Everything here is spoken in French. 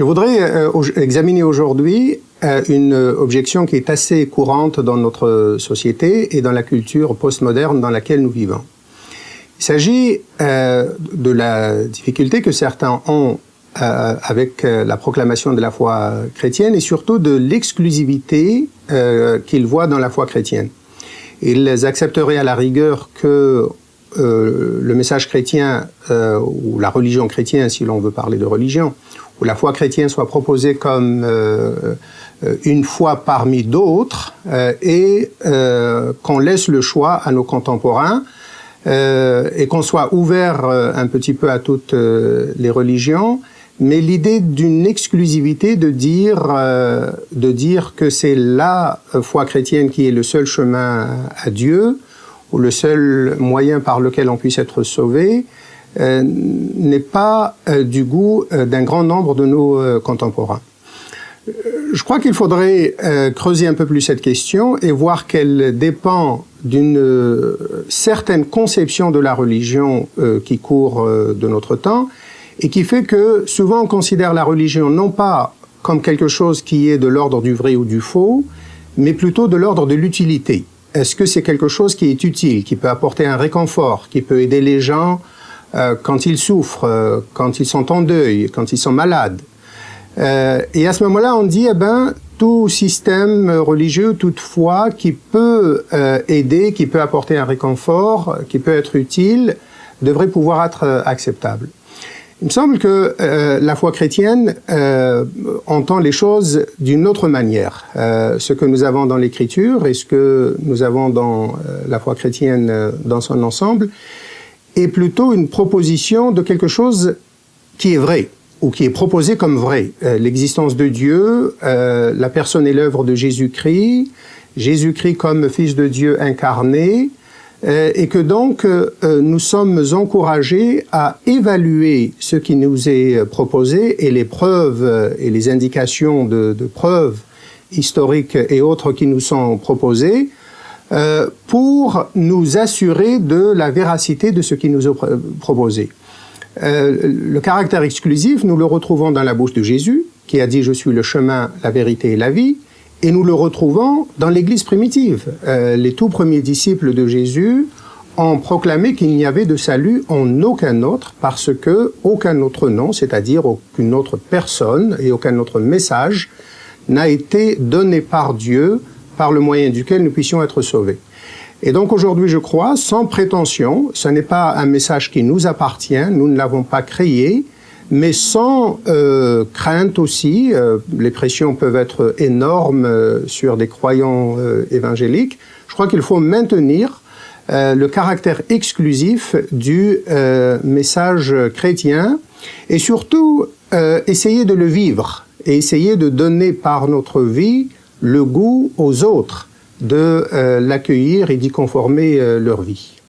Je voudrais examiner aujourd'hui une objection qui est assez courante dans notre société et dans la culture postmoderne dans laquelle nous vivons. Il s'agit de la difficulté que certains ont avec la proclamation de la foi chrétienne et surtout de l'exclusivité qu'ils voient dans la foi chrétienne. Ils accepteraient à la rigueur que le message chrétien ou la religion chrétienne, si l'on veut parler de religion, ou la foi chrétienne soit proposée comme une foi parmi d'autres et qu'on laisse le choix à nos contemporains et qu'on soit ouvert un petit peu à toutes les religions, mais l'idée d'une exclusivité de dire que c'est la foi chrétienne qui est le seul chemin à Dieu ou le seul moyen par lequel on puisse être sauvé n'est pas du goût d'un grand nombre de nos contemporains. Je crois qu'il faudrait creuser un peu plus cette question et voir qu'elle dépend d'une certaine conception de la religion qui court de notre temps et qui fait que souvent on considère la religion non pas comme quelque chose qui est de l'ordre du vrai ou du faux, mais plutôt de l'ordre de l'utilité. Est-ce que c'est quelque chose qui est utile, qui peut apporter un réconfort, qui peut aider les gens quand ils souffrent, quand ils sont en deuil, quand ils sont malades? Et à ce moment-là, on dit, tout système religieux, toute foi qui peut aider, qui peut apporter un réconfort, qui peut être utile, devrait pouvoir être acceptable. Il me semble que la foi chrétienne entend les choses d'une autre manière. Ce que nous avons dans l'Écriture et ce que nous avons dans la foi chrétienne dans son ensemble est plutôt une proposition de quelque chose qui est vrai ou qui est proposé comme vrai. L'existence de Dieu, la personne et l'œuvre de Jésus-Christ, Jésus-Christ comme Fils de Dieu incarné, et que donc nous sommes encouragés à évaluer ce qui nous est proposé et les preuves et les indications de preuves historiques et autres qui nous sont proposées pour nous assurer de la véracité de ce qui nous est proposé. Le caractère exclusif, nous le retrouvons dans la bouche de Jésus, qui a dit « Je suis le chemin, la vérité et la vie », et nous le retrouvons dans l'Église primitive. Les tout premiers disciples de Jésus ont proclamé qu'il n'y avait de salut en aucun autre, parce que aucun autre nom, c'est-à-dire aucune autre personne et aucun autre message n'a été donné par Dieu, par le moyen duquel nous puissions être sauvés. Et donc aujourd'hui, je crois, sans prétention, ce n'est pas un message qui nous appartient, nous ne l'avons pas créé, mais sans crainte aussi, les pressions peuvent être énormes sur des croyants évangéliques. Je crois qu'il faut maintenir le caractère exclusif du message chrétien et surtout essayer de le vivre et essayer de donner par notre vie le goût aux autres de l'accueillir et d'y conformer leur vie.